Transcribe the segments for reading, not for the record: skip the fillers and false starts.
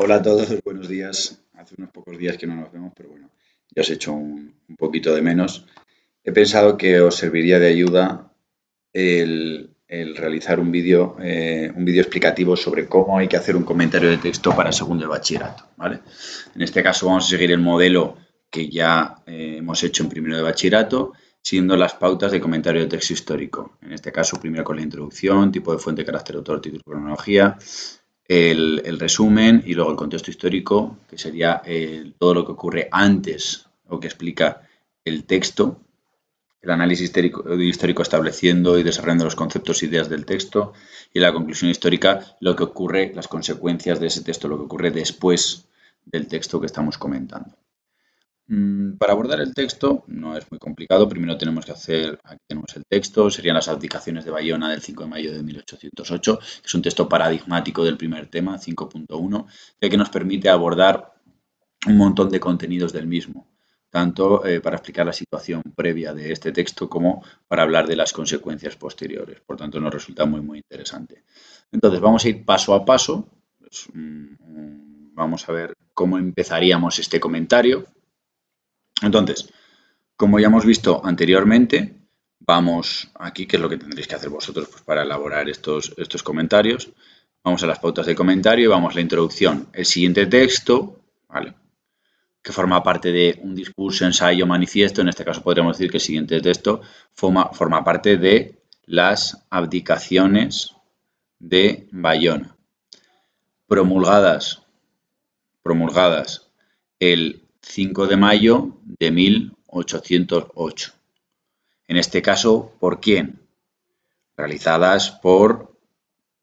Hola a todos, buenos días. Hace unos pocos días que no nos vemos, pero bueno, ya os he hecho un poquito de menos. He pensado que os serviría de ayuda el realizar un vídeo explicativo sobre cómo hay que hacer un comentario de texto para segundo de bachillerato, ¿vale? En este caso vamos a seguir el modelo que ya hemos hecho en primero de bachillerato, siguiendo las pautas de comentario de texto histórico. En este caso, primero con la introducción, tipo de fuente, carácter, autor, título, cronología, el resumen y luego el contexto histórico, que sería todo lo que ocurre antes o que explica el texto, el análisis histórico estableciendo y desarrollando los conceptos e ideas del texto, y la conclusión histórica, lo que ocurre, las consecuencias de ese texto, lo que ocurre después del texto que estamos comentando. Para abordar el texto no es muy complicado. Primero tenemos que hacer, aquí tenemos el texto, serían las abdicaciones de Bayona del 5 de mayo de 1808, que es un texto paradigmático del primer tema, 5.1, que nos permite abordar un montón de contenidos del mismo, tanto para explicar la situación previa de este texto como para hablar de las consecuencias posteriores. Por tanto, nos resulta muy interesante. Entonces, vamos a ir paso a paso. Pues, vamos a ver cómo empezaríamos este comentario. Entonces, como ya hemos visto anteriormente, vamos aquí, que es lo que tendréis que hacer vosotros pues, para elaborar estos comentarios. Vamos a las pautas de comentario y vamos a la introducción. El siguiente texto, ¿vale?, que forma parte de un discurso, ensayo, manifiesto. En este caso podríamos decir que el siguiente texto forma parte de las abdicaciones de Bayona, promulgadas el 5 de mayo de 1808. En este caso, ¿por quién? Realizadas por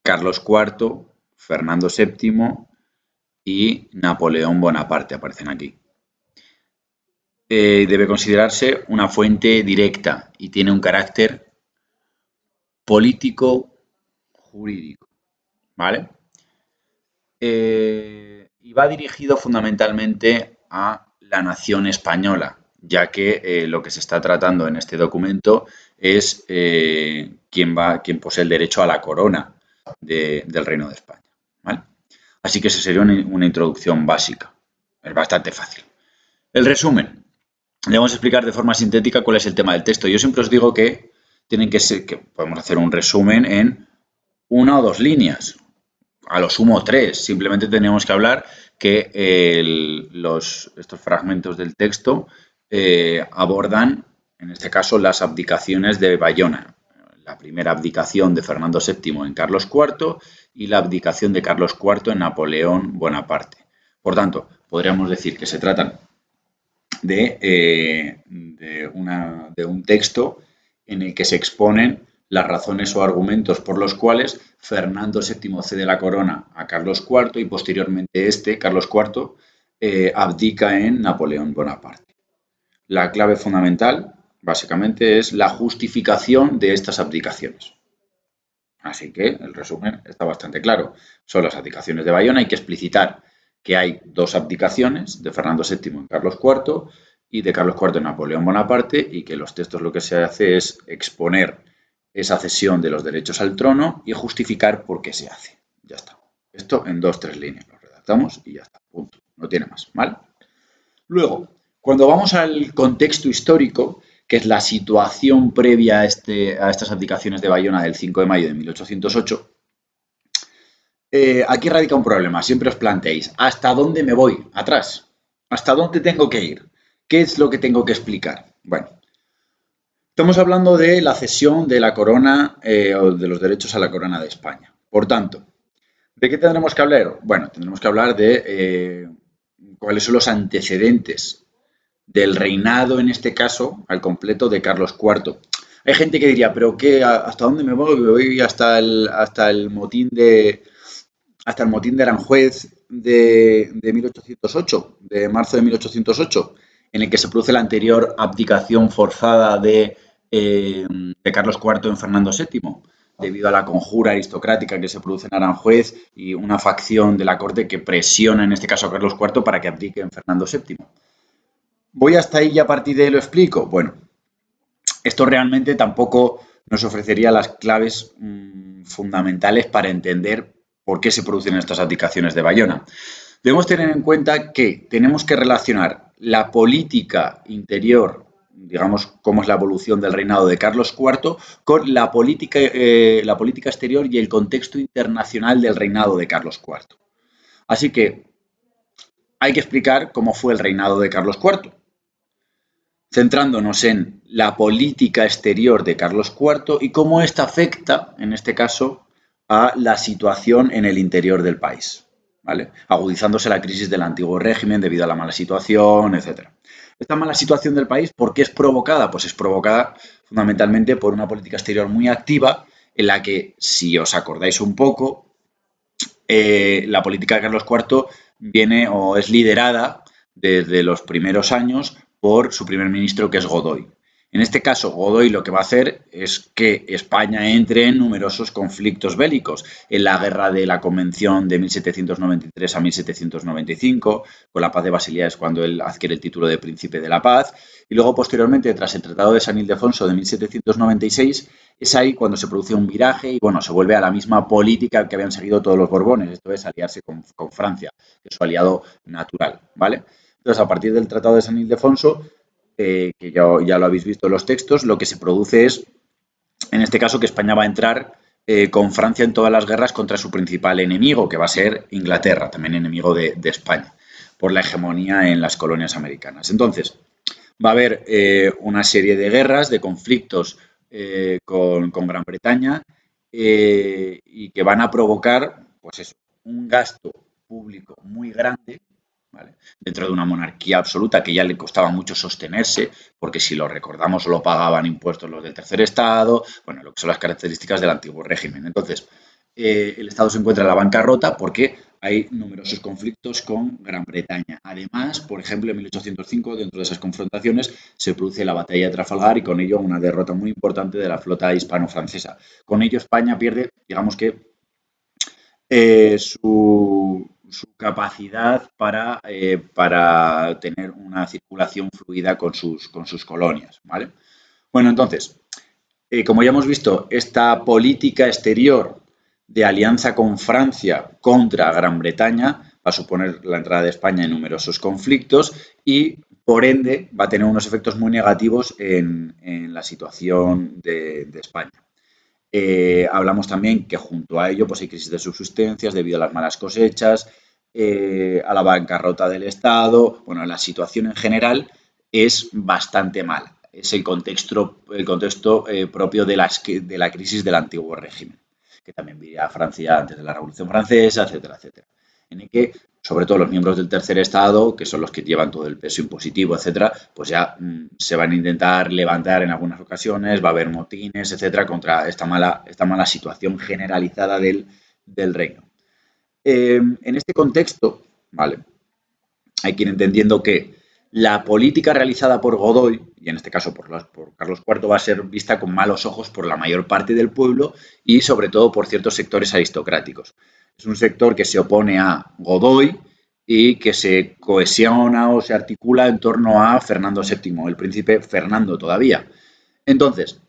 Carlos IV, Fernando VII y Napoleón Bonaparte, aparecen aquí. Debe considerarse una fuente directa y tiene un carácter político-jurídico, ¿vale? Y va dirigido fundamentalmente a la nación española, ya que lo que se está tratando en este documento es quién posee el derecho a la corona del Reino de España, ¿vale? Así que esa sería una introducción básica, es bastante fácil. El resumen. Debemos explicar de forma sintética cuál es el tema del texto. Yo siempre os digo que que podemos hacer un resumen en 1 o 2 líneas, a lo sumo 3. Simplemente tenemos que hablar que estos fragmentos del texto abordan, en este caso, las abdicaciones de Bayona. La primera abdicación de Fernando VII en Carlos IV y la abdicación de Carlos IV en Napoleón Bonaparte. Por tanto, podríamos decir que se tratan de un texto en el que se exponen las razones o argumentos por los cuales Fernando VII cede la corona a Carlos IV y posteriormente Carlos IV, abdica en Napoleón Bonaparte. La clave fundamental, básicamente, es la justificación de estas abdicaciones. Así que el resumen está bastante claro. Son las abdicaciones de Bayona. Hay que explicitar que hay 2 abdicaciones, de Fernando VII en Carlos IV y de Carlos IV en Napoleón Bonaparte, y que los textos lo que se hace es exponer esa cesión de los derechos al trono y justificar por qué se hace. Ya está. Esto en 2 o 3 líneas lo redactamos y ya está. Punto. No tiene más, ¿vale? Luego, cuando vamos al contexto histórico, que es la situación previa a estas abdicaciones de Bayona del 5 de mayo de 1808, aquí radica un problema. Siempre os planteáis, ¿hasta dónde me voy? Atrás. ¿Hasta dónde tengo que ir? ¿Qué es lo que tengo que explicar? Bueno, estamos hablando de la cesión de la corona o de los derechos a la corona de España. Por tanto, ¿de qué tendremos que hablar? Bueno, tendremos que hablar de cuáles son los antecedentes del reinado, en este caso, al completo de Carlos IV. Hay gente que diría, ¿pero qué? ¿Hasta dónde me voy? ¿Me voy hasta el motín de Aranjuez de 1808, de marzo de 1808, en el que se produce la anterior abdicación forzada de Carlos IV en Fernando VII, debido a la conjura aristocrática que se produce en Aranjuez y una facción de la corte que presiona, en este caso, a Carlos IV para que abdique en Fernando VII. ¿Voy hasta ahí y a partir de ahí lo explico? Bueno, esto realmente tampoco nos ofrecería las claves fundamentales para entender por qué se producen estas abdicaciones de Bayona. Debemos tener en cuenta que tenemos que relacionar la política interior, digamos, cómo es la evolución del reinado de Carlos IV, con la política exterior y el contexto internacional del reinado de Carlos IV. Así que hay que explicar cómo fue el reinado de Carlos IV, centrándonos en la política exterior de Carlos IV y cómo esta afecta, en este caso, a la situación en el interior del país, ¿vale? Agudizándose la crisis del antiguo régimen debido a la mala situación, etc. Esta mala situación del país, ¿por qué es provocada? Pues es provocada fundamentalmente por una política exterior muy activa en la que, si os acordáis un poco, la política de Carlos IV viene o es liderada desde los primeros años por su primer ministro, que es Godoy. En este caso, Godoy lo que va a hacer es que España entre en numerosos conflictos bélicos, en la guerra de la Convención de 1793 a 1795, con la paz de Basilea es cuando él adquiere el título de Príncipe de la Paz, y luego posteriormente, tras el Tratado de San Ildefonso de 1796, es ahí cuando se produce un viraje y bueno, se vuelve a la misma política que habían seguido todos los Borbones, esto es aliarse con Francia, que es su aliado natural, ¿vale? Entonces, a partir del Tratado de San Ildefonso, que ya lo habéis visto en los textos, lo que se produce es, en este caso, que España va a entrar con Francia en todas las guerras contra su principal enemigo, que va a ser Inglaterra, también enemigo de España, por la hegemonía en las colonias americanas. Entonces, va a haber una serie de guerras, de conflictos con Gran Bretaña y que van a provocar, pues eso, un gasto público muy grande, ¿vale? Dentro de una monarquía absoluta que ya le costaba mucho sostenerse, porque si lo recordamos lo pagaban impuestos los del tercer estado, bueno, lo que son las características del antiguo régimen. Entonces, el Estado se encuentra en la bancarrota porque hay numerosos conflictos con Gran Bretaña. Además, por ejemplo, en 1805, dentro de esas confrontaciones, se produce la batalla de Trafalgar y con ello una derrota muy importante de la flota hispano-francesa. Con ello España pierde, digamos que, su capacidad para tener una circulación fluida con sus colonias, ¿vale? Bueno, entonces, como ya hemos visto, esta política exterior de alianza con Francia contra Gran Bretaña va a suponer la entrada de España en numerosos conflictos y, por ende, va a tener unos efectos muy negativos en la situación de España. Hablamos también que junto a ello pues hay crisis de subsistencias debido a las malas cosechas, a la bancarrota del Estado. Bueno, la situación en general es bastante mala. Es el contexto propio de la crisis del antiguo régimen, que también vivía Francia antes de la Revolución Francesa, etcétera, etcétera. En el que, sobre todo los miembros del tercer estado, que son los que llevan todo el peso impositivo, etcétera, pues ya se van a intentar levantar en algunas ocasiones, va a haber motines, etcétera, contra esta mala situación generalizada del reino. En este contexto, ¿vale? Hay que ir entendiendo que la política realizada por Godoy, y en este caso por Carlos IV, va a ser vista con malos ojos por la mayor parte del pueblo y sobre todo por ciertos sectores aristocráticos. Es un sector que se opone a Godoy y que se cohesiona o se articula en torno a Fernando VII, el príncipe Fernando todavía. Entonces,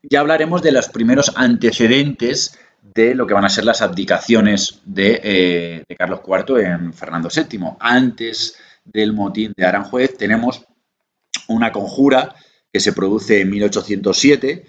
ya hablaremos de los primeros antecedentes de lo que van a ser las abdicaciones de Carlos IV en Fernando VII. Antes del motín de Aranjuez tenemos una conjura que se produce en 1807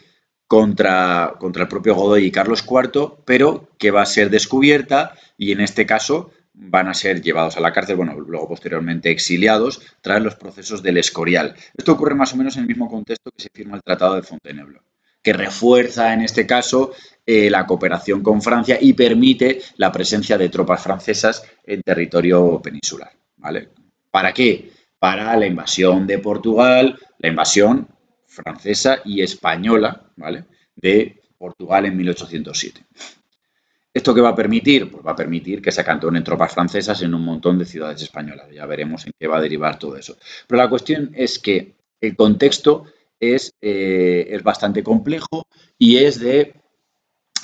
contra el propio Godoy y Carlos IV, pero que va a ser descubierta y en este caso van a ser llevados a la cárcel, bueno, luego posteriormente exiliados, tras los procesos del Escorial. Esto ocurre más o menos en el mismo contexto que se firma el Tratado de Fontainebleau, que refuerza en este caso la cooperación con Francia y permite la presencia de tropas francesas en territorio peninsular, ¿vale? ¿Para qué? Para la invasión de Portugal, la invasión francesa y española, ¿vale?, de Portugal en 1807. ¿Esto qué va a permitir? Pues va a permitir que se acantonen tropas francesas en un montón de ciudades españolas. Ya veremos en qué va a derivar todo eso. Pero la cuestión es que el contexto es bastante complejo y es de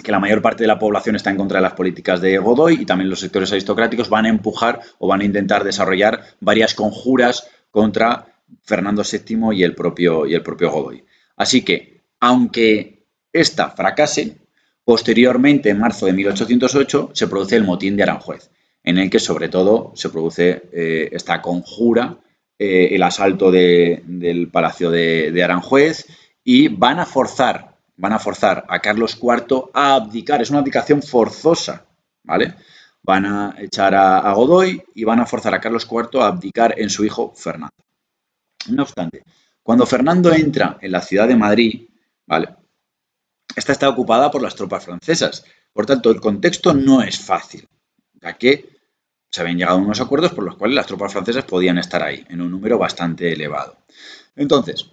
que la mayor parte de la población está en contra de las políticas de Godoy y también los sectores aristocráticos van a empujar o van a intentar desarrollar varias conjuras contra Fernando VII y el propio Godoy. Así que, aunque esta fracase, posteriormente, en marzo de 1808, se produce el motín de Aranjuez. en el que sobre todo se produce esta conjura, el asalto del Palacio de Aranjuez, y van a forzar a Carlos IV a abdicar. Es una abdicación forzosa, ¿vale? Van a echar a Godoy y van a forzar a Carlos IV a abdicar en su hijo Fernando. No obstante, cuando Fernando entra en la ciudad de Madrid, ¿vale? Esta está ocupada por las tropas francesas. Por tanto, el contexto no es fácil, ya que se habían llegado a unos acuerdos por los cuales las tropas francesas podían estar ahí, en un número bastante elevado. Entonces,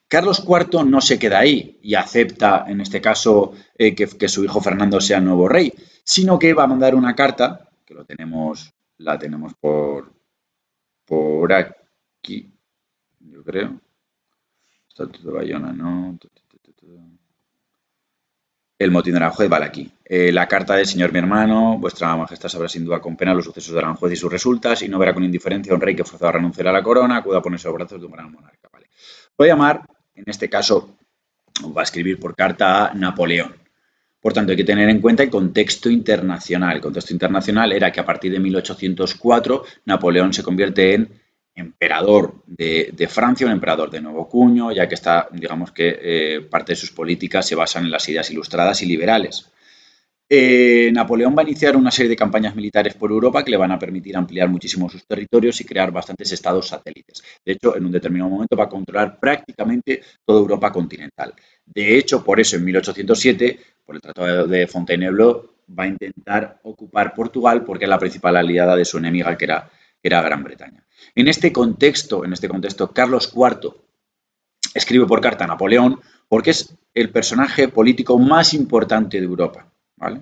Carlos IV no se queda ahí y acepta, en este caso, que su hijo Fernando sea el nuevo rey, sino que va a mandar una carta, que la tenemos por aquí, yo creo. Estatuto de Bayona, no. El motín de Aranjuez, vale, aquí. La carta del señor mi hermano, vuestra majestad sabrá sin duda con pena los sucesos de Aranjuez y sus resultas, y no verá con indiferencia a un rey que forzado a renunciar a la corona, acuda a ponerse a los brazos de un gran monarca. Vale. Voy a llamar, en este caso, va a escribir por carta a Napoleón. Por tanto, hay que tener en cuenta el contexto internacional. El contexto internacional era que a partir de 1804 Napoleón se convierte en emperador de Francia, un emperador de nuevo cuño, ya que está, digamos que parte de sus políticas se basan en las ideas ilustradas y liberales. Napoleón va a iniciar una serie de campañas militares por Europa que le van a permitir ampliar muchísimo sus territorios y crear bastantes estados satélites. De hecho, en un determinado momento va a controlar prácticamente toda Europa continental. De hecho, por eso en 1807, por el Tratado de Fontainebleau, va a intentar ocupar Portugal porque es la principal aliada de su enemiga, que era Gran Bretaña. En este contexto, Carlos IV escribe por carta a Napoleón porque es el personaje político más importante de Europa, ¿vale?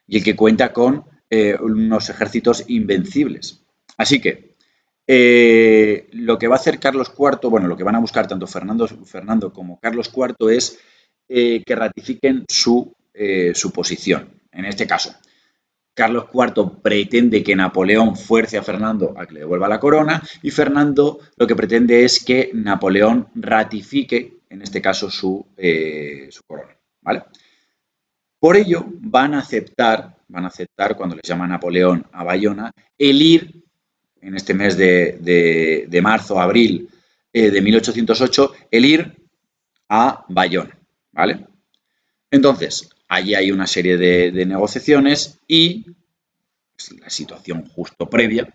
Y el que cuenta con unos ejércitos invencibles. Así que lo que va a hacer Carlos IV, bueno, lo que van a buscar tanto Fernando como Carlos IV es que ratifiquen su posición. En este caso, Carlos IV pretende que Napoleón fuerce a Fernando a que le devuelva la corona, y Fernando lo que pretende es que Napoleón ratifique, en este caso, su corona, ¿vale? Por ello, van a aceptar, cuando les llama Napoleón a Bayona, el ir, en este mes de marzo, abril de 1808, el ir a Bayona, ¿vale? Entonces, allí hay una serie de negociaciones y la situación justo previa.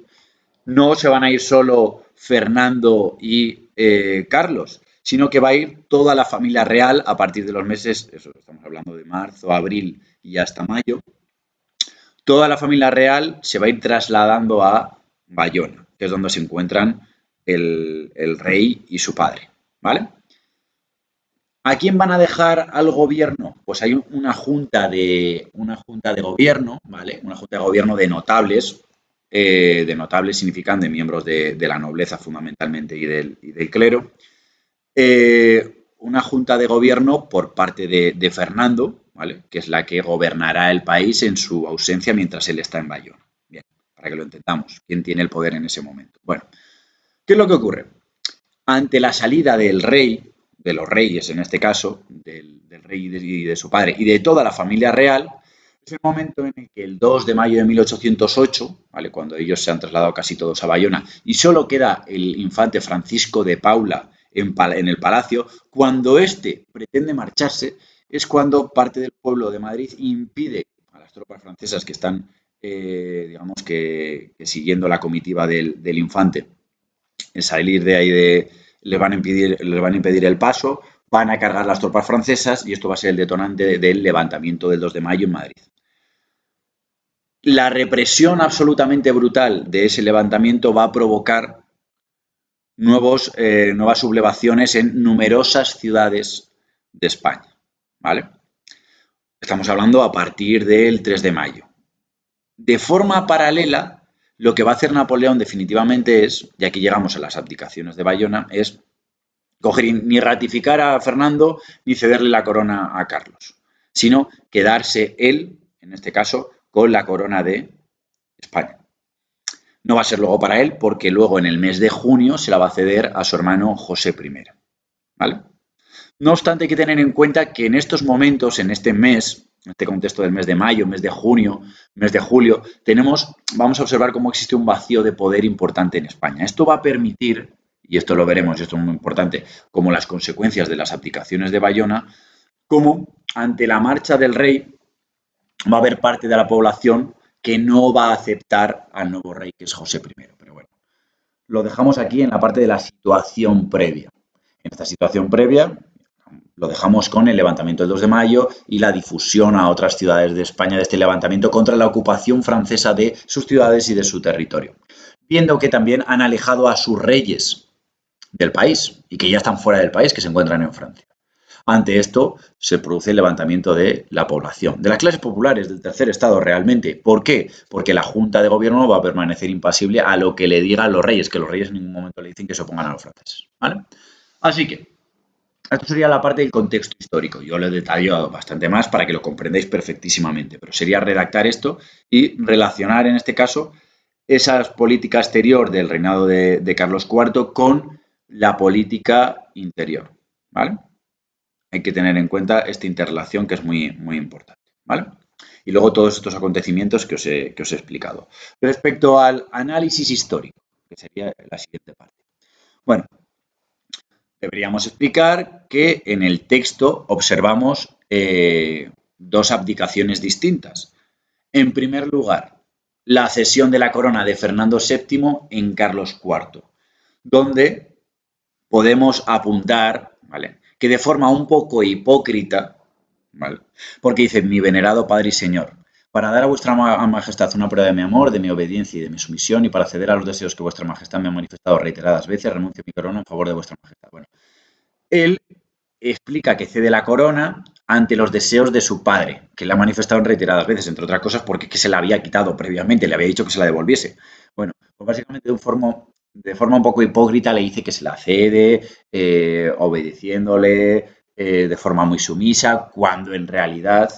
No se van a ir solo Fernando y Carlos, sino que va a ir toda la familia real a partir de los meses, eso estamos hablando de marzo, abril y hasta mayo. Toda la familia real se va a ir trasladando a Bayona, que es donde se encuentran el rey y su padre, ¿vale? ¿A quién van a dejar al gobierno? Pues hay una junta de gobierno, ¿vale? Una junta de gobierno de notables significan de miembros de la nobleza fundamentalmente y del clero. Una junta de gobierno por parte de Fernando, ¿vale? Que es la que gobernará el país en su ausencia mientras él está en Bayona. Bien, para que lo entendamos, ¿quién tiene el poder en ese momento? Bueno, ¿qué es lo que ocurre? Ante la salida del rey, de los reyes en este caso, del rey y de su padre y de toda la familia real, es el momento en el que el 2 de mayo de 1808, ¿vale? Cuando ellos se han trasladado casi todos a Bayona y solo queda el infante Francisco de Paula en el palacio, cuando éste pretende marcharse, es cuando parte del pueblo de Madrid impide a las tropas francesas que están, digamos que siguiendo la comitiva del infante, salir de ahí les van a impedir el paso, van a cargar las tropas francesas y esto va a ser el detonante del levantamiento del 2 de mayo en Madrid. La represión absolutamente brutal de ese levantamiento va a provocar nuevas sublevaciones en numerosas ciudades de España, ¿vale? Estamos hablando a partir del 3 de mayo. De forma paralela, lo que va a hacer Napoleón definitivamente es, y aquí llegamos a las abdicaciones de Bayona, es coger ni ratificar a Fernando ni cederle la corona a Carlos, sino quedarse él, en este caso, con la corona de España. No va a ser luego para él porque luego en el mes de junio se la va a ceder a su hermano José I, ¿vale? No obstante, hay que tener en cuenta que en estos momentos, en este mes, en este contexto del mes de mayo, mes de junio, mes de julio, vamos a observar cómo existe un vacío de poder importante en España. Esto va a permitir, y esto lo veremos, y esto es muy importante, como las consecuencias de las abdicaciones de Bayona, cómo ante la marcha del rey va a haber parte de la población que no va a aceptar al nuevo rey, que es José I. Pero bueno, lo dejamos aquí en la parte de la situación previa. En esta situación previa lo dejamos con el levantamiento del 2 de mayo y la difusión a otras ciudades de España de este levantamiento contra la ocupación francesa de sus ciudades y de su territorio. Viendo que también han alejado a sus reyes del país y que ya están fuera del país, que se encuentran en Francia. Ante esto, se produce el levantamiento de la población, de las clases populares del tercer estado realmente. ¿Por qué? Porque la Junta de Gobierno va a permanecer impasible a lo que le digan los reyes, que los reyes en ningún momento le dicen que se opongan a los franceses. ¿Vale? Así que, esto sería la parte del contexto histórico. Yo lo he detallado bastante más para que lo comprendáis perfectísimamente, pero sería redactar esto y relacionar, en este caso, esa política exterior del reinado de Carlos IV con la política interior. ¿Vale? Hay que tener en cuenta esta interrelación que es muy, muy importante, ¿vale? Y luego todos estos acontecimientos que os he explicado. Respecto al análisis histórico, que sería la siguiente parte. Bueno, deberíamos explicar que en el texto observamos dos abdicaciones distintas. En primer lugar, la cesión de la corona de Fernando VII en Carlos IV, donde podemos apuntar, ¿vale?, que de forma un poco hipócrita, ¿vale?, porque dice, mi venerado Padre y Señor, para dar a vuestra majestad una prueba de mi amor, de mi obediencia y de mi sumisión, y para ceder a los deseos que vuestra majestad me ha manifestado reiteradas veces, renuncio a mi corona en favor de vuestra majestad. Bueno, él explica que cede la corona ante los deseos de su padre, que le ha manifestado en reiteradas veces, entre otras cosas porque que se la había quitado previamente, le había dicho que se la devolviese. Bueno, pues básicamente de forma un poco hipócrita le dice que se la cede, obedeciéndole de forma muy sumisa, cuando en realidad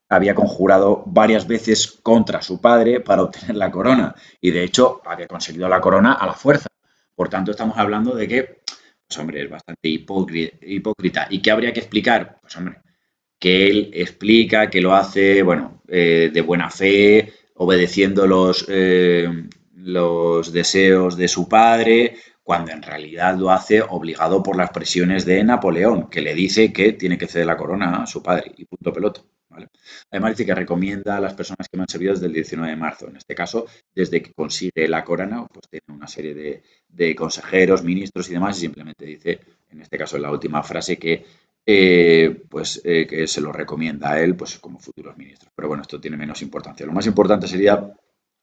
había conjurado varias veces contra su padre para obtener la corona y de hecho había conseguido la corona a la fuerza. Por tanto, estamos hablando de que, pues hombre, es bastante hipócrita. ¿Y qué habría que explicar? Pues hombre, que él explica que lo hace, bueno, de buena fe, obedeciendo los deseos de su padre, cuando en realidad lo hace obligado por las presiones de Napoleón, que le dice que tiene que ceder la corona a su padre y punto pelota. ¿Vale? Además dice que recomienda a las personas que me han servido desde el 19 de marzo. En este caso, desde que consigue la corona, pues tiene una serie de consejeros, ministros y demás, y simplemente dice, en este caso en la última frase, que que se lo recomienda a él pues como futuros ministros. Pero bueno, esto tiene menos importancia. Lo más importante sería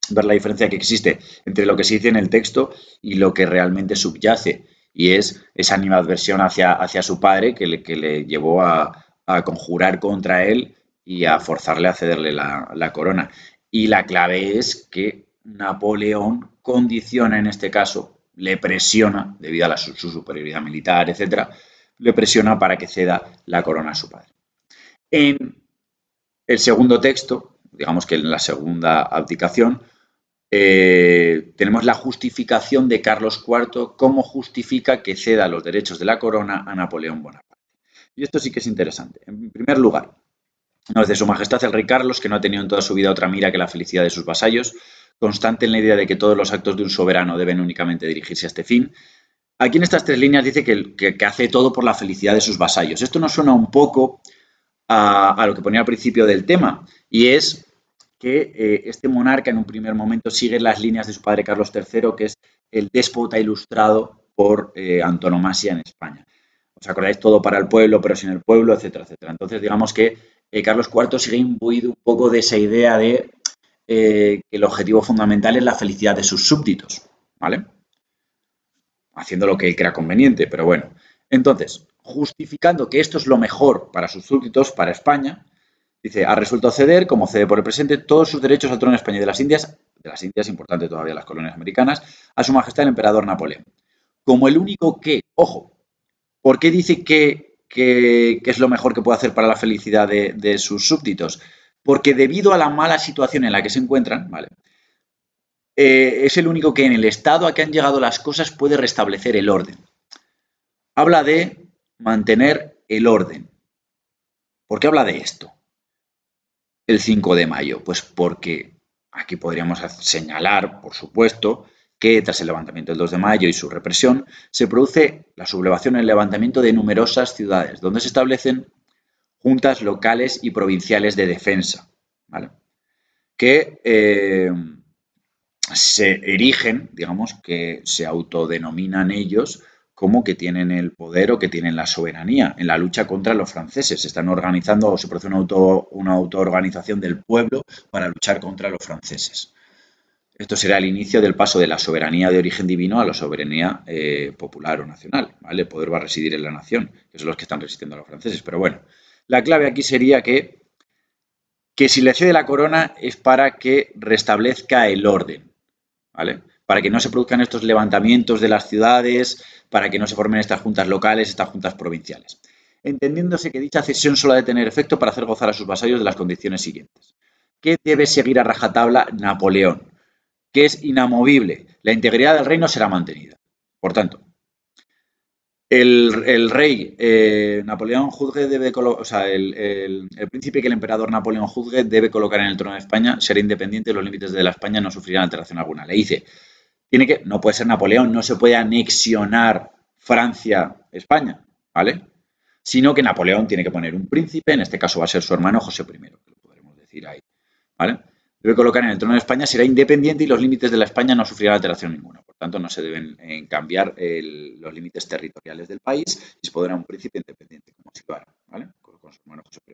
ver la diferencia que existe entre lo que se dice en el texto y lo que realmente subyace, y es esa animadversión hacia su padre que le llevó a conjurar contra él y a forzarle a cederle la corona. Y la clave es que Napoleón condiciona en este caso, le presiona, debido a su superioridad militar, etcétera, le presiona para que ceda la corona a su padre. En el segundo texto, digamos que en la segunda abdicación, tenemos la justificación de Carlos IV, cómo justifica que ceda los derechos de la corona a Napoleón Bonaparte. Y esto sí que es interesante. En primer lugar, nos de su majestad el rey Carlos, que no ha tenido en toda su vida otra mira que la felicidad de sus vasallos, constante en la idea de que todos los actos de un soberano deben únicamente dirigirse a este fin. Aquí en estas tres líneas dice que hace todo por la felicidad de sus vasallos. Esto nos suena un poco a lo que ponía al principio del tema, y es que este monarca en un primer momento sigue las líneas de su padre Carlos III, que es el déspota ilustrado por antonomasia en España. ¿Os acordáis? Todo para el pueblo, pero sin el pueblo, etcétera, etcétera. Entonces, digamos que Carlos IV sigue imbuido un poco de esa idea de que el objetivo fundamental es la felicidad de sus súbditos, ¿vale? Haciendo lo que él crea conveniente, pero bueno. Entonces, justificando que esto es lo mejor para sus súbditos, para España, dice, ha resuelto ceder, como cede por el presente, todos sus derechos al trono de España y de las Indias, importante todavía las colonias americanas, a su majestad el emperador Napoleón. Como el único que, ojo, ¿por qué dice que es lo mejor que puede hacer para la felicidad de sus súbditos? Porque debido a la mala situación en la que se encuentran, ¿vale?, es el único que en el estado a que han llegado las cosas puede restablecer el orden. Habla de mantener el orden. ¿Por qué habla de esto el 5 de mayo? Pues porque aquí podríamos señalar, por supuesto, que tras el levantamiento del 2 de mayo y su represión, se produce la sublevación y el levantamiento de numerosas ciudades, donde se establecen juntas locales y provinciales de defensa, ¿vale? Que se erigen, digamos, que se autodenominan ellos como que tienen el poder o que tienen la soberanía en la lucha contra los franceses. Se están organizando o se produce una autoorganización del pueblo para luchar contra los franceses. Esto será el inicio del paso de la soberanía de origen divino a la soberanía popular o nacional, ¿vale? El poder va a residir en la nación, que son los que están resistiendo a los franceses. Pero bueno, la clave aquí sería que si le cede la corona es para que restablezca el orden, ¿vale? Para que no se produzcan estos levantamientos de las ciudades, para que no se formen estas juntas locales, estas juntas provinciales. Entendiéndose que dicha cesión solo ha de tener efecto para hacer gozar a sus vasallos de las condiciones siguientes. ¿Qué debe seguir a rajatabla Napoleón? Que es inamovible. La integridad del reino será mantenida. Por tanto, el rey Napoleón juzgue debe el príncipe que el emperador Napoleón juzgue debe colocar en el trono de España, será independiente, los límites de la España no sufrirán alteración alguna. Le dice, no puede ser Napoleón, no se puede anexionar Francia-España, ¿vale? Sino que Napoleón tiene que poner un príncipe, en este caso va a ser su hermano José I, que lo podremos decir ahí, ¿vale? Debe colocar en el trono de España, será independiente y los límites de la España no sufrirán alteración ninguna. Por tanto, no se deben cambiar los límites territoriales del país y se podrá un príncipe independiente, como si lo hará, ¿vale? Con su hermano José I.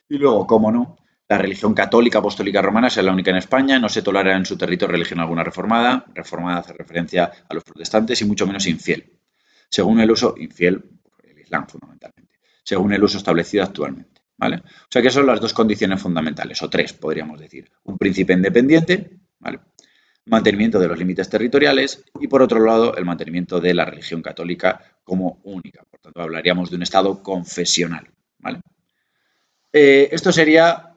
Y luego, cómo no, la religión católica apostólica romana será la única en España, no se tolerará en su territorio religión alguna reformada. Reformada hace referencia a los protestantes y mucho menos infiel. Según el uso, infiel, el Islam fundamentalmente, según el uso establecido actualmente. ¿Vale? O sea que son las dos condiciones fundamentales, o tres, podríamos decir. Un príncipe independiente, ¿vale? Mantenimiento de los límites territoriales y, por otro lado, el mantenimiento de la religión católica como única. Por tanto, hablaríamos de un Estado confesional, ¿vale? Esto sería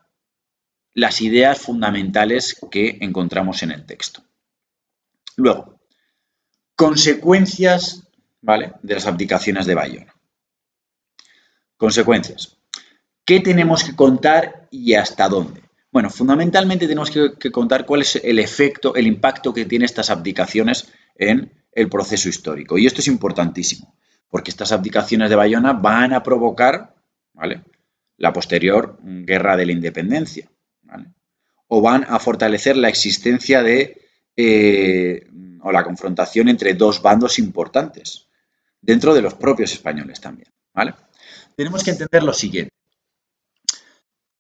las ideas fundamentales que encontramos en el texto. Luego, consecuencias, ¿vale?, de las abdicaciones de Bayona. Consecuencias. ¿Qué tenemos que contar y hasta dónde? Bueno, fundamentalmente tenemos que contar cuál es el efecto, el impacto que tienen estas abdicaciones en el proceso histórico. Y esto es importantísimo, porque estas abdicaciones de Bayona van a provocar, ¿vale?, la posterior guerra de la independencia, ¿vale?, o van a fortalecer la existencia de o la confrontación entre dos bandos importantes, dentro de los propios españoles también, ¿vale? Tenemos que entender lo siguiente.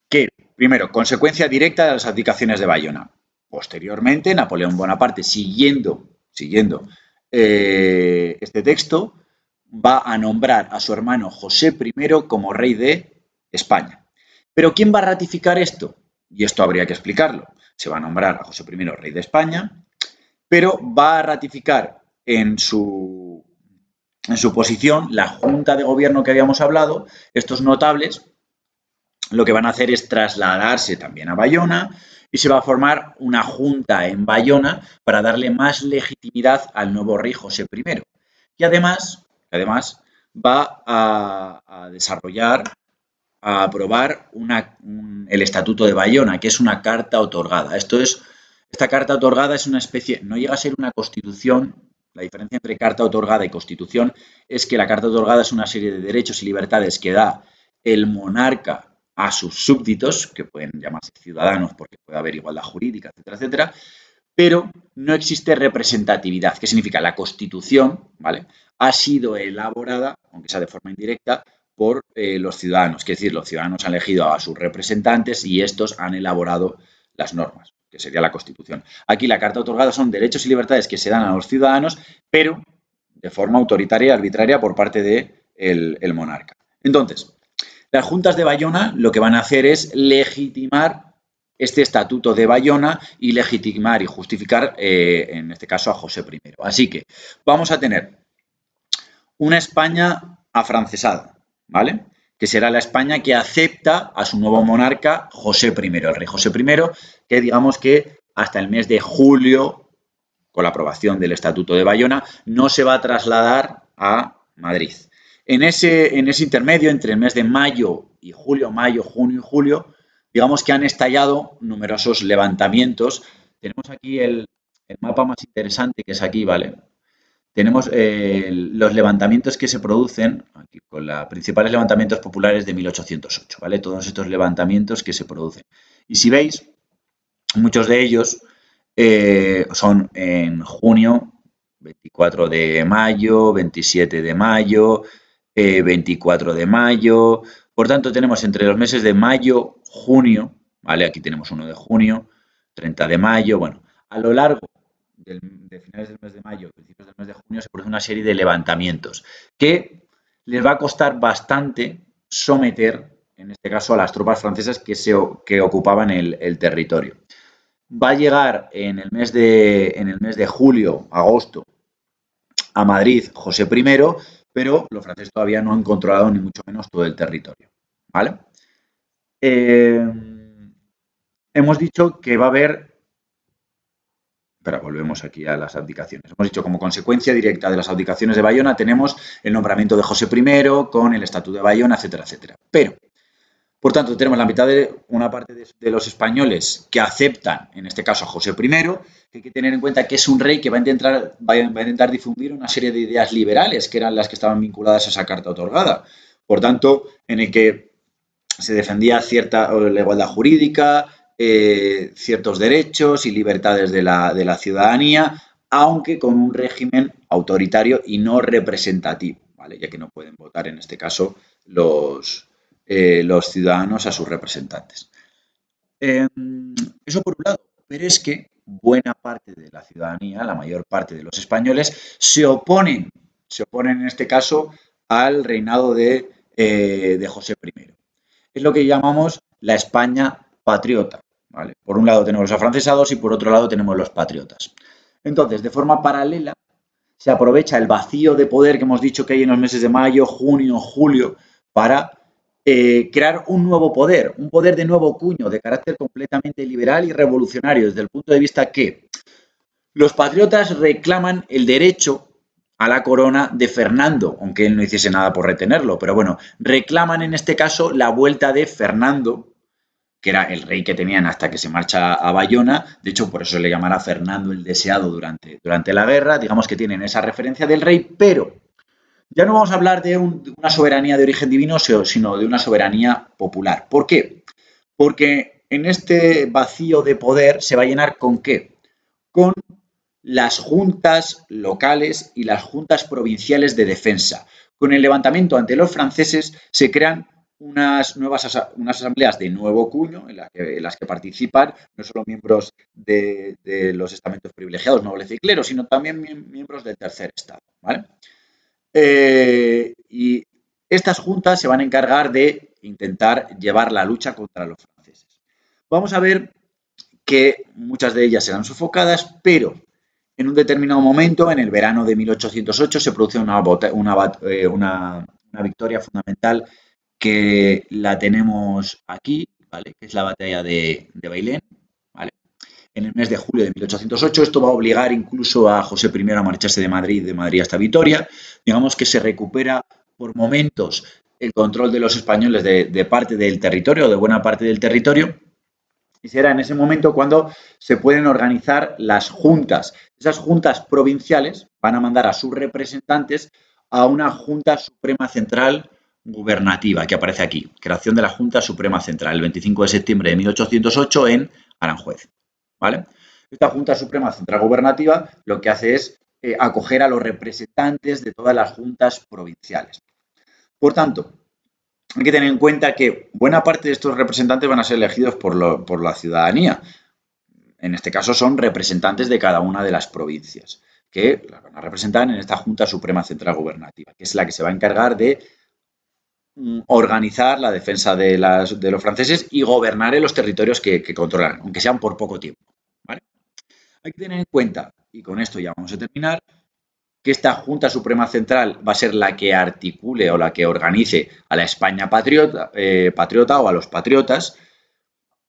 Que, primero, consecuencia directa de las abdicaciones de Bayona. Posteriormente, Napoleón Bonaparte, siguiendo este texto, va a nombrar a su hermano José I como rey de España. ¿Pero quién va a ratificar esto? Y esto habría que explicarlo. Se va a nombrar a José I rey de España, pero va a ratificar en su posición la Junta de Gobierno que habíamos hablado, estos notables lo que van a hacer es trasladarse también a Bayona y se va a formar una junta en Bayona para darle más legitimidad al nuevo rey José I. Y además va a desarrollar, a aprobar el Estatuto de Bayona, que es una carta otorgada. Esta carta otorgada es una especie, no llega a ser una constitución. La diferencia entre carta otorgada y constitución es que la carta otorgada es una serie de derechos y libertades que da el monarca a sus súbditos, que pueden llamarse ciudadanos porque puede haber igualdad jurídica, etcétera, etcétera, pero no existe representatividad. ¿Qué significa? La Constitución, ¿vale?, ha sido elaborada, aunque sea de forma indirecta, por los ciudadanos. Es decir, los ciudadanos han elegido a sus representantes y estos han elaborado las normas, que sería la Constitución. Aquí la carta otorgada son derechos y libertades que se dan a los ciudadanos, pero de forma autoritaria y arbitraria por parte del monarca. Entonces, las juntas de Bayona lo que van a hacer es legitimar este Estatuto de Bayona y legitimar y justificar, en este caso, a José I. Así que vamos a tener una España afrancesada, ¿vale?, que será la España que acepta a su nuevo monarca, José I, el rey José I, que digamos que hasta el mes de julio, con la aprobación del Estatuto de Bayona, no se va a trasladar a Madrid. En ese intermedio, entre el mes de mayo y julio, junio y julio, digamos que han estallado numerosos levantamientos. Tenemos aquí el mapa más interesante, que es aquí, ¿vale? Tenemos los levantamientos que se producen, aquí, con los principales levantamientos populares de 1808, ¿vale? Todos estos levantamientos que se producen. Y si veis, muchos de ellos son en junio, 24 de mayo, 27 de mayo, 24 de mayo. Por tanto, tenemos entre los meses de mayo, junio, ¿vale? Aquí tenemos uno de junio, 30 de mayo. Bueno, a lo largo de finales del mes de mayo, principios del mes de junio, se produce una serie de levantamientos que les va a costar bastante someter, en este caso, a las tropas francesas que ocupaban el territorio. Va a llegar en el mes de julio, agosto, a Madrid José I, pero los franceses todavía no han controlado ni mucho menos todo el territorio. ¿Vale? Hemos dicho que va a haber. Pero volvemos aquí a las abdicaciones. Hemos dicho, como consecuencia directa de las abdicaciones de Bayona, tenemos el nombramiento de José I con el Estatuto de Bayona, etcétera, etcétera. Pero, por tanto, tenemos una parte de los españoles que aceptan, en este caso, a José I, que hay que tener en cuenta que es un rey que va a intentar difundir una serie de ideas liberales, que eran las que estaban vinculadas a esa carta otorgada. Por tanto, en el que se defendía la igualdad jurídica, ciertos derechos y libertades de la ciudadanía, aunque con un régimen autoritario y no representativo, ¿vale? Ya que no pueden votar, en este caso, los ciudadanos a sus representantes. Eso por un lado, pero es que buena parte de la ciudadanía, la mayor parte de los españoles, se oponen en este caso al reinado de José I. Es lo que llamamos la España patriota, ¿vale? Por un lado tenemos los afrancesados y por otro lado tenemos los patriotas. Entonces, de forma paralela, se aprovecha el vacío de poder que hemos dicho que hay en los meses de mayo, junio, julio, para crear un nuevo poder, un poder de nuevo cuño, de carácter completamente liberal y revolucionario, desde el punto de vista que los patriotas reclaman el derecho a la corona de Fernando, aunque él no hiciese nada por retenerlo, pero bueno, reclaman en este caso la vuelta de Fernando, que era el rey que tenían hasta que se marcha a Bayona. De hecho, por eso se le llamará Fernando el Deseado durante la guerra. Digamos que tienen esa referencia del rey, pero ya no vamos a hablar de una soberanía de origen divino, sino de una soberanía popular. ¿Por qué? Porque en este vacío de poder se va a llenar ¿con qué? Con las juntas locales y las juntas provinciales de defensa. Con el levantamiento ante los franceses se crean unas asambleas de nuevo cuño en las que participan no solo miembros de los estamentos privilegiados, nobles y clero, sino también miembros del tercer estado, ¿vale? Y estas juntas se van a encargar de intentar llevar la lucha contra los franceses. Vamos a ver que muchas de ellas serán sofocadas, pero en un determinado momento, en el verano de 1808, se produce una victoria fundamental que la tenemos aquí, ¿vale? Que es la batalla de Bailén, ¿vale? En el mes de julio de 1808. Esto va a obligar incluso a José I a marcharse de Madrid hasta Vitoria. Digamos que se recupera por momentos el control de los españoles de parte del territorio, de buena parte del territorio. Y será en ese momento cuando se pueden organizar las juntas. Esas juntas provinciales van a mandar a sus representantes a una Junta Suprema Central gubernativa, que aparece aquí. Creación de la Junta Suprema Central, el 25 de septiembre de 1808 en Aranjuez, ¿vale? Esta Junta Suprema Central Gubernativa lo que hace es acoger a los representantes de todas las juntas provinciales. Por tanto, hay que tener en cuenta que buena parte de estos representantes van a ser elegidos por la ciudadanía. En este caso son representantes de cada una de las provincias, que las van a representar en esta Junta Suprema Central Gubernativa, que es la que se va a encargar de organizar la defensa de los franceses y gobernar en los territorios que controlan, aunque sean por poco tiempo, ¿vale? Hay que tener en cuenta, y con esto ya vamos a terminar, que esta Junta Suprema Central va a ser la que articule o la que organice a la España patriota o a los patriotas,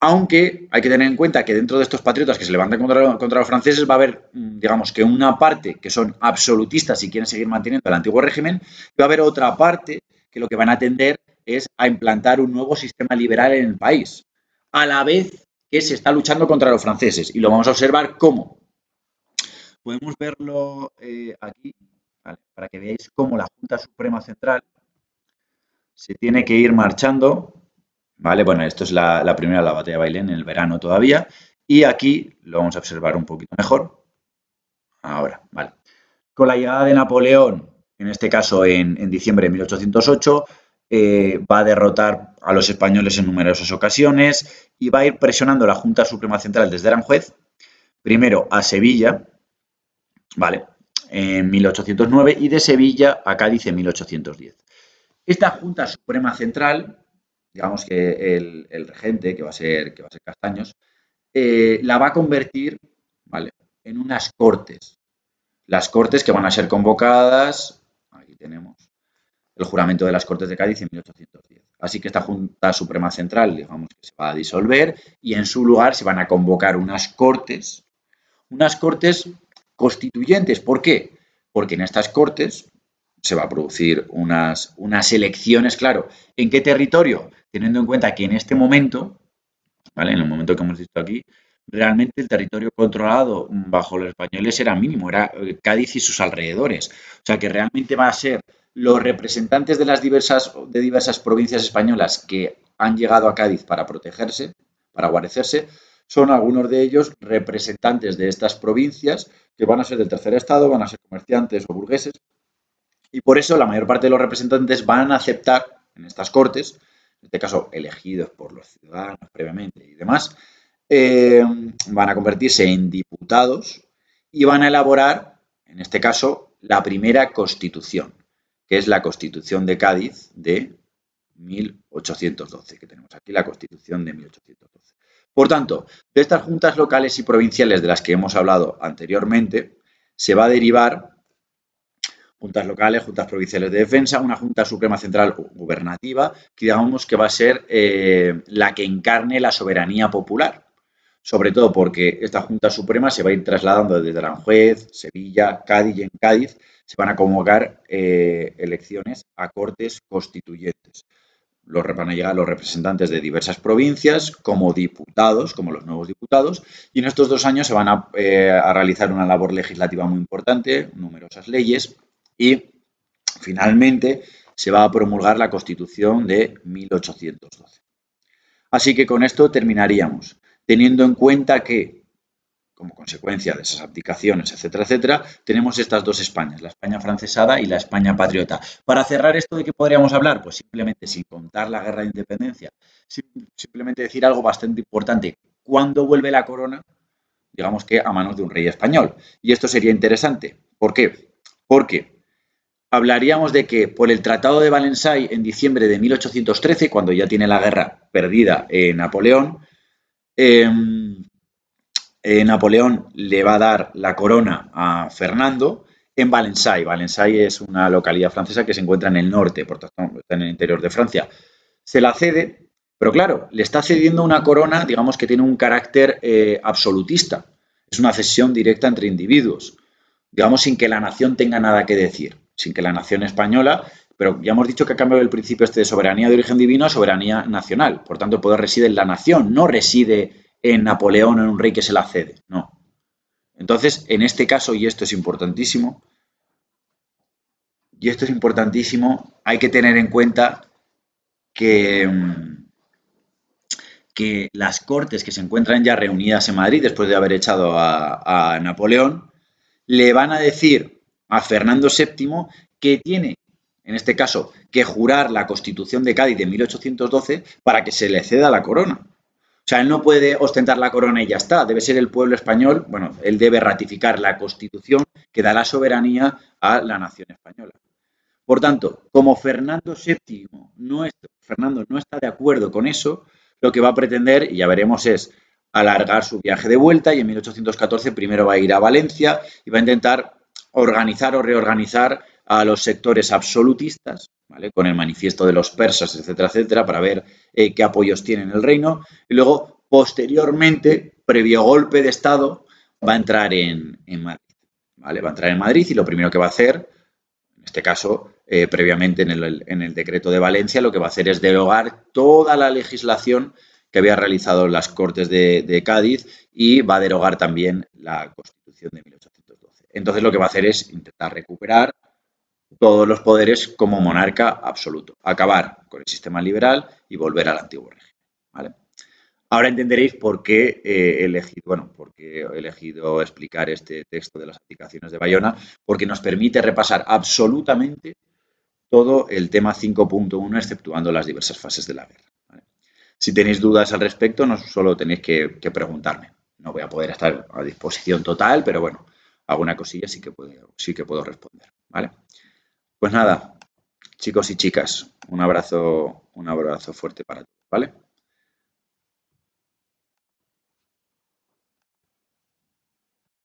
Aunque hay que tener en cuenta que dentro de estos patriotas que se levantan contra los franceses va a haber, digamos, que una parte que son absolutistas y quieren seguir manteniendo el antiguo régimen, y va a haber otra parte que lo que van a tender es a implantar un nuevo sistema liberal en el país, a la vez que se está luchando contra los franceses. Y lo vamos a observar cómo. Podemos verlo aquí, ¿vale? Para que veáis cómo la Junta Suprema Central se tiene que ir marchando, ¿vale? Bueno, esto es la primera, la batalla de Bailén, en el verano todavía, y aquí lo vamos a observar un poquito mejor. Ahora, ¿vale? Con la llegada de Napoleón, en este caso en diciembre de 1808, va a derrotar a los españoles en numerosas ocasiones y va a ir presionando la Junta Suprema Central desde Aranjuez, primero a Sevilla, ¿vale? En 1809 y de Sevilla a Cádiz en 1810. Esta Junta Suprema Central, digamos que el regente, que va a ser Castaños, la va a convertir, ¿vale?, en unas cortes. Las cortes que van a ser convocadas, aquí tenemos el juramento de las Cortes de Cádiz en 1810. Así que esta Junta Suprema Central, digamos que se va a disolver y en su lugar se van a convocar unas cortes constituyentes. ¿Por qué? Porque en estas cortes se va a producir unas elecciones, claro. ¿En qué territorio? Teniendo en cuenta que en este momento, ¿vale?, en el momento que hemos visto aquí, realmente el territorio controlado bajo los españoles era mínimo, era Cádiz y sus alrededores. O sea que realmente va a ser los representantes de diversas provincias españolas que han llegado a Cádiz para protegerse, para guarecerse, son algunos de ellos representantes de estas provincias que van a ser del tercer estado, van a ser comerciantes o burgueses, y por eso la mayor parte de los representantes van a aceptar en estas cortes, en este caso elegidos por los ciudadanos previamente y demás, van a convertirse en diputados y van a elaborar, en este caso, la primera constitución, que es la Constitución de Cádiz de 1812, que tenemos aquí la Constitución de 1812. Por tanto, de estas juntas locales y provinciales de las que hemos hablado anteriormente, se va a derivar juntas locales, juntas provinciales de defensa, una Junta Suprema Central gubernativa, que digamos que va a ser la que encarne la soberanía popular. Sobre todo porque esta Junta Suprema se va a ir trasladando desde Aranjuez, Sevilla, Cádiz, y en Cádiz se van a convocar elecciones a cortes constituyentes. Van a llegar los representantes de diversas provincias como diputados, como los nuevos diputados, y en estos 2 años se van a realizar una labor legislativa muy importante, numerosas leyes, y finalmente se va a promulgar la Constitución de 1812. Así que con esto terminaríamos, teniendo en cuenta que, como consecuencia de esas abdicaciones, etcétera, etcétera, tenemos estas dos Españas, la España francesada y la España patriota. Para cerrar esto, ¿de qué podríamos hablar? Pues simplemente, sin contar la guerra de independencia, simplemente decir algo bastante importante. ¿Cuándo vuelve la corona? Digamos que a manos de un rey español. Y esto sería interesante. ¿Por qué? Porque hablaríamos de que por el Tratado de Valensay en diciembre de 1813, cuando ya tiene la guerra perdida Napoleón, Napoleón le va a dar la corona a Fernando en Valensay. Valensay es una localidad francesa que se encuentra en el norte, por tanto, está en el interior de Francia. Se la cede, pero claro, le está cediendo una corona, digamos, que tiene un carácter absolutista. Es una cesión directa entre individuos, digamos, sin que la nación tenga nada que decir, sin que la nación española, pero ya hemos dicho que ha cambiado el principio este de soberanía de origen divino a soberanía nacional. Por tanto, el poder reside en la nación, no reside en Napoleón o en un rey que se la cede, no. Entonces, en este caso, y esto es importantísimo, hay que tener en cuenta que las Cortes que se encuentran ya reunidas en Madrid después de haber echado a Napoleón, le van a decir a Fernando VII que tiene, en este caso, que jurar la Constitución de Cádiz de 1812 para que se le ceda la corona. O sea, él no puede ostentar la corona y ya está. Debe ser el pueblo español, bueno, él debe ratificar la Constitución que da la soberanía a la nación española. Por tanto, como Fernando no está de acuerdo con eso, lo que va a pretender, y ya veremos, es alargar su viaje de vuelta y en 1814 primero va a ir a Valencia y va a intentar organizar o reorganizar a los sectores absolutistas, ¿vale?, con el manifiesto de los persas, etcétera, etcétera, para ver qué apoyos tienen el reino, y luego posteriormente, previo golpe de Estado, va a entrar en Madrid. ¿Vale? Va a entrar en Madrid y lo primero que va a hacer, en este caso, previamente en el decreto de Valencia, lo que va a hacer es derogar toda la legislación que había realizado las Cortes de Cádiz y va a derogar también la Constitución de 1812. Entonces, lo que va a hacer es intentar recuperar todos los poderes como monarca absoluto, acabar con el sistema liberal y volver al antiguo régimen. ¿Vale? Ahora entenderéis por qué he elegido explicar este texto de las abdicaciones de Bayona, porque nos permite repasar absolutamente todo el tema 5.1, exceptuando las diversas fases de la guerra. ¿Vale? Si tenéis dudas al respecto, no solo tenéis que preguntarme. No voy a poder estar a disposición total, pero bueno, alguna cosilla sí que puedo responder. ¿Vale? Pues nada, chicos y chicas, un abrazo fuerte para todos. ¿Vale?